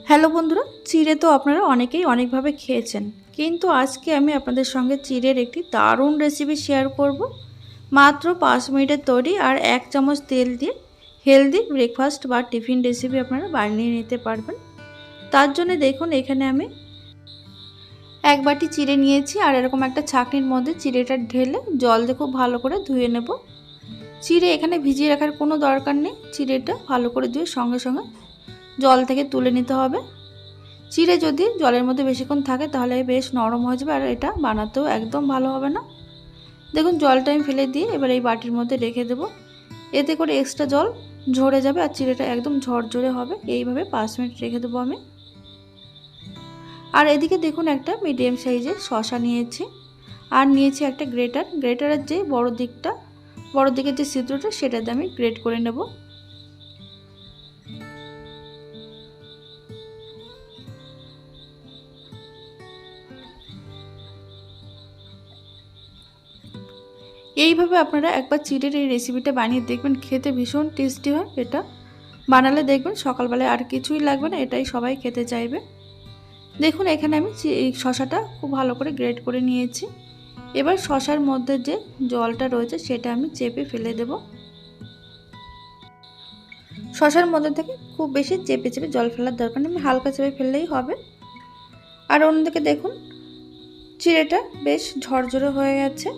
Hello বন্ধুরা, চিড়ে তো আপনারা অনেকেই অনেকভাবে খেয়েছেন, কিন্তু আজকে আমি আপনাদের সঙ্গে চিড়ের একটি দারুণ রেসিপি শেয়ার করব। মাত্র 5 মিনিটের তৈরি আর 1 চামচ তেল দিয়ে হেলদি ব্রেকফাস্ট বা টিফিন রেসিপি আপনারা বানিয়ে নিতে পারবেন। তার জন্য দেখুন, এখানে আমি 1 বাটি চিড়ে নিয়েছি আর এরকম একটা ছাঁকনির মধ্যে চিড়েটা ঢেলে জল দিয়ে খুব ভালো করে ধুয়ে নেব। চিড়ে এখানে ভিজিয়ে রাখার কোনো দরকার নেই, চিড়েটা ভালো করে ধুয়ে সঙ্গে সঙ্গে জল থেকে তুলে নিতে হবে। চিড়ে যদি জলের মধ্যে বেশিক্ষণ থাকে তাহলে বেশ নরম হয়ে যাবে আর এটা বানাতেও একদম ভালো হবে না। দেখুন, জলটা আমি ফেলে দিয়ে এবার এই বাটির মধ্যে রেখে দেবো। এতে করে এক্সট্রা জল ঝরে যাবে আর চিড়েটা একদম ঝরঝরে হবে। এইভাবে 5 মিনিট রেখে দেবো আমি। আর এদিকে দেখুন, একটা মিডিয়াম সাইজের শসা নিয়েছি আর নিয়েছি একটা গ্রেটারের যে বড় দিকের যে ছিদ্রটা সেটা দিয়ে আমি গ্রেট করে নেব। এইভাবে আপনারা একবার চিড়ের এই রেসিপিটা বানিয়ে দেখবেন, খেতে ভীষণ টেস্টি হয়। এটা বানালে দেখবেন সকালবেলায় আর কিছুই লাগবে না, এটাই সবাই খেতে চাইবে। দেখুন, এখানে আমি শসাটা খুব ভালো করে গ্রেট করে নিয়েছি। এবার শসার মধ্যে যে জলটা রয়েছে সেটা আমি চেপে ফেলে দেব। শসার মধ্যে থেকে খুব বেশি চেপে চেপে জল ফেলার দরকার নেই, আমি হালকা চেপে ফেললেই হবে। আর অন্যদিকে দেখুন, চিড়েটা বেশ ঝরঝরে হয়ে গেছে।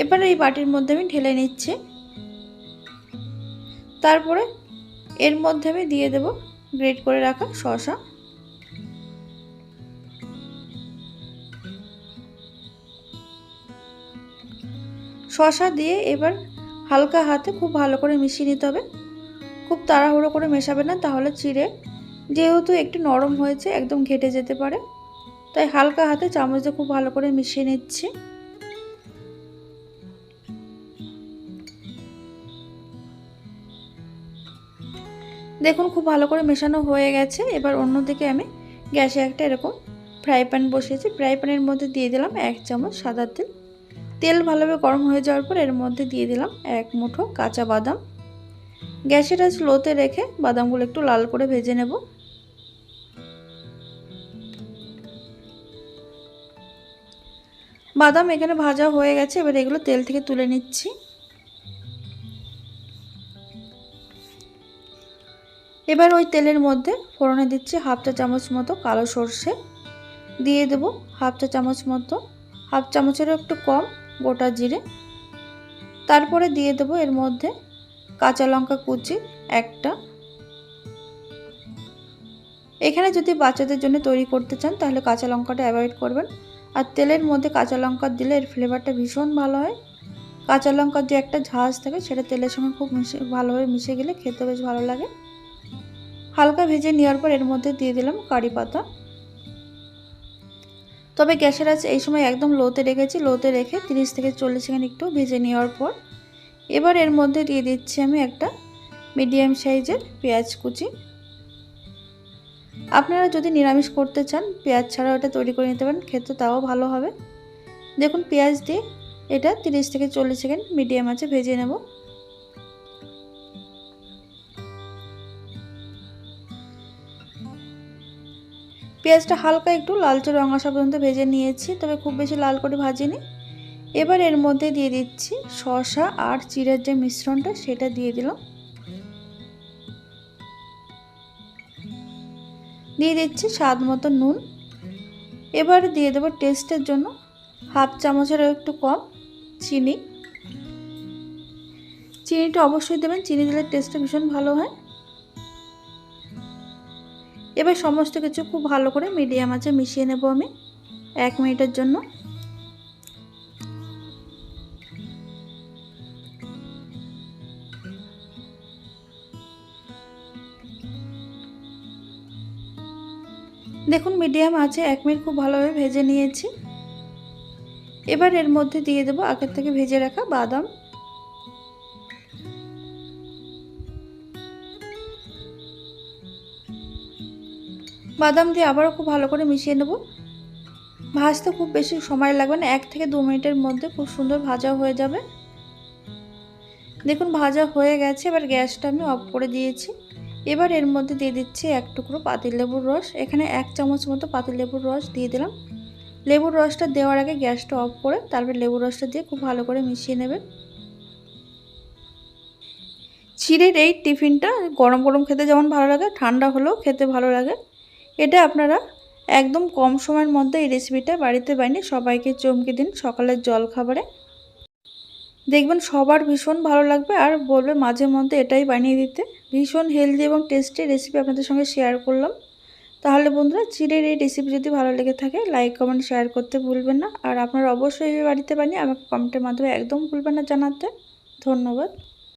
এবার এই বাটির মধ্যে আমি ঢেলে নিচ্ছি। তারপরে এর মধ্যে আমি দিয়ে দেব গ্রেট করে রাখা শসা। শসা দিয়ে এবার হালকা হাতে খুব ভালো করে মিশিয়ে নিতে হবে। খুব তাড়াহুড়ো করে মেশাবে না, তাহলে চিড়ে যেহেতু একটু নরম হয়েছে একদম ঘেটে যেতে পারে। তাই হালকা হাতে চামচ দিয়ে খুব ভালো করে মিশিয়ে নিচ্ছি। দেখুন, খুব ভালো করে মেশানো হয়ে গেছে। এবার অন্যদিকে আমি গ্যাসে একটা এরকম ফ্রাই প্যান বসিয়েছি। ফ্রাই প্যানের মধ্যে দিয়ে দিলাম 1 চামচ সাদা তেল। তেল ভালোভাবে গরম হয়ে যাওয়ার পর এর মধ্যে দিয়ে দিলাম 1 মুঠো কাঁচা বাদাম। গ্যাসের আঁচ লোতে রেখে বাদামগুলো একটু লাল করে ভেজে নেব। বাদাম এখানে ভাজা হয়ে গেছে, এবার এগুলো তেল থেকে তুলে নিচ্ছি। এবার ওই তেলের মধ্যে ফোড়নে দিচ্ছি 1/2 চা চামচ মতো কালো সর্ষে, দিয়ে দেব 1/2 চা চামচ মতো, 1/2 চামচেরও একটু কম গোটা জিরে। তারপরে দিয়ে দেব এর মধ্যে কাঁচা লঙ্কা কুচি একটা। এখানে যদি বাচ্চাদের জন্য তৈরি করতে চান তাহলে কাঁচা লঙ্কাটা অ্যাভয়েড করবেন। আর তেলের মধ্যে কাঁচা লঙ্কা দিলে এর ফ্লেভারটা ভীষণ ভালো হয়। কাঁচা লঙ্কার যে একটা ঝাঁজ থাকে সেটা তেলের সঙ্গে খুব ভালোভাবে মিশে গেলে খেতে বেশ ভালো লাগে। হালকা ভেজে নেওয়ার পর এর মধ্যে দিয়ে দিলাম কারি পাতা। তবে গ্যাসের আঁচ এই সময় একদম লোতে রেখেছি। লোতে রেখে 30 থেকে 40 সেকেন্ড একটু ভেজে নেওয়ার পর এবার এর মধ্যে দিয়ে দিচ্ছি আমি একটা মিডিয়াম সাইজের পেঁয়াজ কুচি। আপনারা যদি নিরামিষ করতে চান পেঁয়াজ ছাড়াও এটা তৈরি করে নিতে পারেন, খেতে তাও ভালো হবে। দেখুন, পেঁয়াজ দিয়ে এটা 30 থেকে 40 সেকেন্ড মিডিয়াম আঁচে ভেজে নেব। পেঁয়াজটা হালকা একটু লালচে রং আসা পর্যন্ত ভেজে নিয়েছি, তবে খুব বেশি লাল করে ভাজিনি। এবার এর মধ্যে দিয়ে দিচ্ছি শসা আর চিড়ের যে মিশ্রণটা সেটা দিয়ে দিলাম। দিয়ে দিচ্ছি স্বাদ মতো নুন। এবার দিয়ে দেবো টেস্টের জন্য 1/2 চামচেরও একটু কম চিনি। চিনিটা অবশ্যই দেবেন, চিনি দিলে টেস্টটা ভীষণ ভালো হয়। এবার সমস্ত কিছু খুব ভালো করে মিডিয়াম আঁচে মিশিয়ে নেব আমি 1 মিনিটের জন্য। দেখুন, মিডিয়াম আঁচে 1 মিনিট খুব ভালোভাবে ভেজে নিয়েছি। এবার এর মধ্যে দিয়ে দেবো আগের থেকে ভেজে রাখা বাদাম। বাদাম দিয়ে আবারও খুব ভালো করে মিশিয়ে নেব। ভাজতে খুব বেশি সময় লাগবে না, 1 থেকে 2 মিনিটের মধ্যে খুব সুন্দর ভাজা হয়ে যাবে। দেখুন ভাজা হয়ে গেছে, এবার গ্যাসটা আমি অফ করে দিয়েছি। এবার এর মধ্যে দিয়ে দিচ্ছি এক টুকরো পাতিলেবুর রস। এখানে 1 চামচ মতো পাতিলেবুর রস দিয়ে দিলাম। লেবুর রসটা দেওয়ার আগে গ্যাসটা অফ করে তারপর লেবুর রসটা দিয়ে খুব ভালো করে মিশিয়ে নেবেন। চিড়ের এই টিফিনটা গরম গরম খেতে যেমন ভালো লাগে, ঠান্ডা হলেও খেতে ভালো লাগে। এটা আপনারা একদম কম সময়ের মধ্যে এই রেসিপিটা বাড়িতে বানিয়ে সবাইকে চমকে দিন সকালের জলখাবারে। দেখবেন সবার ভীষণ ভালো লাগবে আর বলবে মাঝে মধ্যে এটাই বানিয়ে দিতে। ভীষণ হেলদি এবং টেস্টি রেসিপি আপনাদের সঙ্গে শেয়ার করলাম। তাহলে বন্ধুরা, চিড়ের এই রেসিপি যদি ভালো লেগে থাকে লাইক কমেন্ট শেয়ার করতে ভুলবেন না। আর আপনারা অবশ্যই বাড়িতে বানিয়ে আমাকে কমেন্টের মাধ্যমে একদম ভুলবেন না জানাতে। ধন্যবাদ।